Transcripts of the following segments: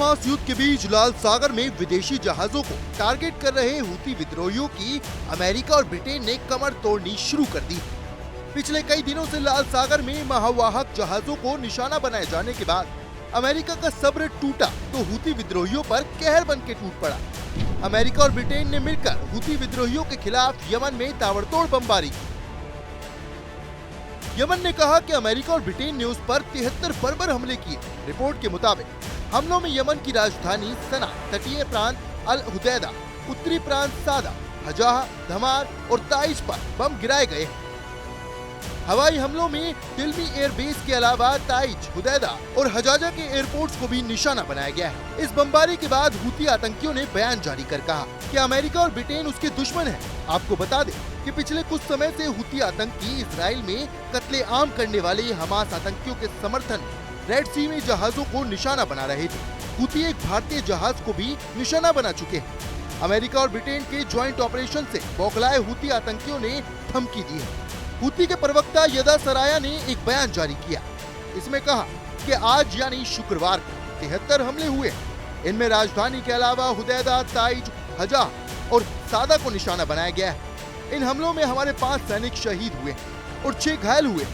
Hamas युद्ध के बीच लाल सागर में विदेशी जहाजों को टारगेट कर रहे हूती विद्रोहियों की अमेरिका और ब्रिटेन ने कमर तोड़नी शुरू कर दी। पिछले कई दिनों से लाल सागर में महावाहक जहाजों को निशाना बनाए जाने के बाद अमेरिका का सब्र टूटा तो हूती विद्रोहियों पर कहर बन के टूट पड़ा। अमेरिका और ब्रिटेन ने मिलकर हूती विद्रोहियों के खिलाफ यमन में ताबड़तोड़ बमबारी की। यमन ने कहा कि अमेरिका और ब्रिटेन ने उस पर 73 बर्बर हमले किए। रिपोर्ट के मुताबिक हमलों में यमन की राजधानी सना, तटीय प्रांत अल हुदैदा, उत्तरी प्रांत सादा, हजाह, धमार और ताइज पर बम गिराए गए। हवाई हमलों में दिल्मी एयरबेस के अलावा ताइज, हुदैदा और हजाजा के एयरपोर्ट्स को भी निशाना बनाया गया है। इस बमबारी के बाद हूती आतंकियों ने बयान जारी कर कहा कि अमेरिका और ब्रिटेन उसके दुश्मन हैं। आपको बता दें कि पिछले कुछ समय से हूती आतंकी इसराइल में कत्लेआम करने वाले हमास आतंकियों के समर्थन रेड सी में जहाजों को निशाना बना रहे थे। हूती एक भारतीय जहाज को भी निशाना बना चुके हैं। अमेरिका और ब्रिटेन के ज्वाइंट ऑपरेशन से बौखलाए हूती आतंकियों ने धमकी दी है। हूती के प्रवक्ता यदा सराया ने एक बयान जारी किया। इसमें कहा कि आज यानी शुक्रवार को 73 हमले हुए। इनमें राजधानी के अलावा हुदैदा, ताइज, हजाह और सादा को निशाना बनाया गया है। इन हमलों में हमारे 5 सैनिक शहीद हुए और 6 घायल हुए।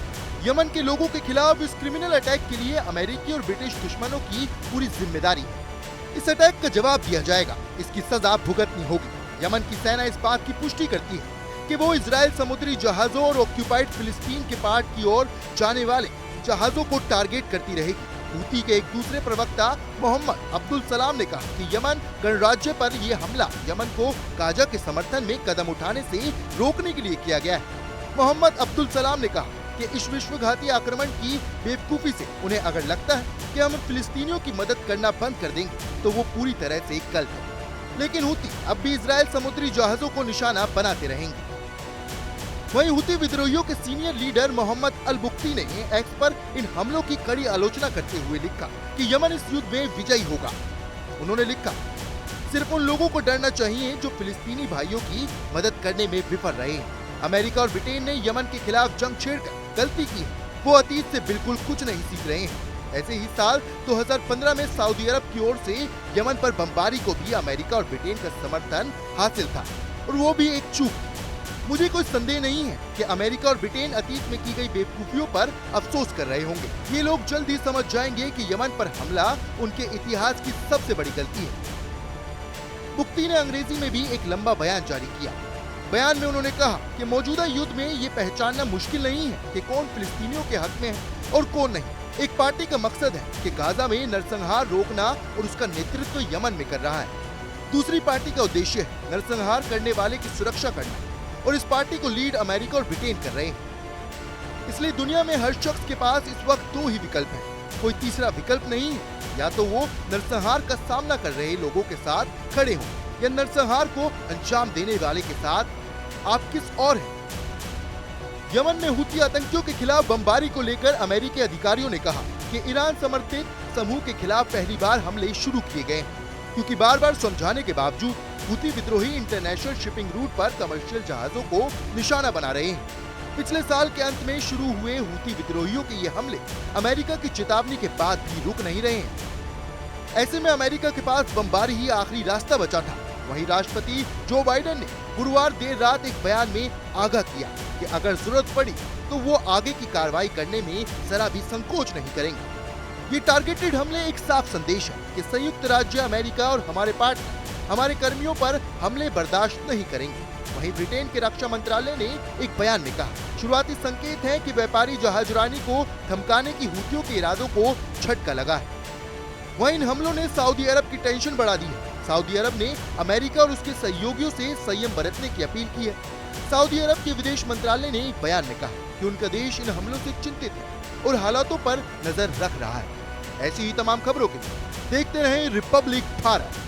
यमन के लोगों के खिलाफ इस क्रिमिनल अटैक के लिए अमेरिकी और ब्रिटिश दुश्मनों की पूरी जिम्मेदारी है। इस अटैक का जवाब दिया जाएगा, इसकी सजा भुगतनी होगी। यमन की सेना इस बात की पुष्टि करती है कि वो इजराइल समुद्री जहाजों और ऑक्यूपाइड फिलिस्तीन के पार्ट की ओर जाने वाले जहाजों को टारगेट करती रहेगी। हूती के एक दूसरे प्रवक्ता मोहम्मद अब्दुल सलाम ने कहा कि यमन गणराज्य पर यह हमला यमन को गाजा के समर्थन में कदम उठाने से रोकने के लिए किया गया है। मोहम्मद अब्दुल सलाम ने कहा कि इस विश्वघाती आक्रमण की बेवकूफी से उन्हें अगर लगता है कि हम फिलिस्तीनियों की मदद करना बंद कर देंगे तो वो पूरी तरह से गलत है। लेकिन हूती अब भी इजराइल समुद्री जहाजों को निशाना बनाते रहेंगे। वहीं हूती विद्रोहियों के सीनियर लीडर मोहम्मद अल बुख्ती ने एक्स पर इन हमलों की कड़ी आलोचना करते हुए लिखा कि यमन इस युद्ध में विजयी होगा। उन्होंने लिखा, सिर्फ उन लोगों को डरना चाहिए जो फिलिस्तीनी भाइयों की मदद करने में विफल रहे हैं। अमेरिका और ब्रिटेन ने यमन के खिलाफ जंग छेड़कर गलती की है। वो अतीत से बिल्कुल कुछ नहीं सीख रहे हैं। ऐसे ही साल 2015 में सऊदी अरब की ओर से यमन पर बमबारी को भी अमेरिका और ब्रिटेन का समर्थन हासिल था और वो भी एक चूक। मुझे कोई संदेह नहीं है कि अमेरिका और ब्रिटेन अतीत में की गई बेवकूफियों पर अफसोस कर रहे होंगे। ये लोग जल्द ही समझ जाएंगे कि यमन पर हमला उनके इतिहास की सबसे बड़ी गलती है। बुख्ती ने अंग्रेजी में भी एक लंबा बयान जारी किया। बयान में उन्होंने कहा कि मौजूदा युद्ध में ये पहचानना मुश्किल नहीं है कि कौन फिलिस्तीनियों के हक में है और कौन नहीं। एक पार्टी का मकसद है कि गाजा में नरसंहार रोकना और उसका नेतृत्व यमन में कर रहा है। दूसरी पार्टी का उद्देश्य है नरसंहार करने वाले की सुरक्षा करना और इस पार्टी को लीड अमेरिका और ब्रिटेन कर रहे हैं। इसलिए दुनिया में हर शख्स के पास इस वक्त 2 ही विकल्प हैं। कोई तीसरा विकल्प नहीं है। या तो वो नरसंहार का सामना कर रहे लोगों के साथ खड़े हों या नरसंहार को अंजाम देने वाले के साथ आप किस और हैं। यमन में हूती आतंकियों के खिलाफ बमबारी को लेकर अमेरिकी अधिकारियों ने कहा कि ईरान समर्थित समूह के खिलाफ पहली बार हमले शुरू किए गए क्योंकि बार बार समझाने के बावजूद हूती विद्रोही इंटरनेशनल शिपिंग रूट पर कमर्शियल जहाजों को निशाना बना रहे हैं। पिछले साल के अंत में शुरू हुए हूती विद्रोहियों के ये हमले अमेरिका की चेतावनी के बाद भी रुक नहीं रहे हैं। ऐसे में अमेरिका के पास बमबारी ही आखिरी रास्ता बचा था। वहीं राष्ट्रपति जो बाइडेन ने गुरुवार देर रात एक बयान में आगाह किया कि अगर जरूरत पड़ी तो वो आगे की कार्रवाई करने में जरा भी संकोच नहीं करेंगे। ये टारगेटेड हमले एक साफ संदेश है कि संयुक्त राज्य अमेरिका और हमारे पार्टनर हमारे कर्मियों पर हमले बर्दाश्त नहीं करेंगे। वहीं ब्रिटेन के रक्षा मंत्रालय ने एक बयान में कहा, शुरुआती संकेत है कि व्यापारी जहाजरानी को धमकाने की हूतियों के इरादों को झटका लगा है। वहीं इन हमलों ने सऊदी अरब की टेंशन बढ़ा दी है। सऊदी अरब ने अमेरिका और उसके सहयोगियों से संयम बरतने की अपील की है। सऊदी अरब के विदेश मंत्रालय ने एक बयान में कहा कि उनका देश इन हमलों से चिंतित है और हालातों पर नजर रख रहा है। ऐसी ही तमाम खबरों के लिए देखते रहें रिपब्लिक भारत।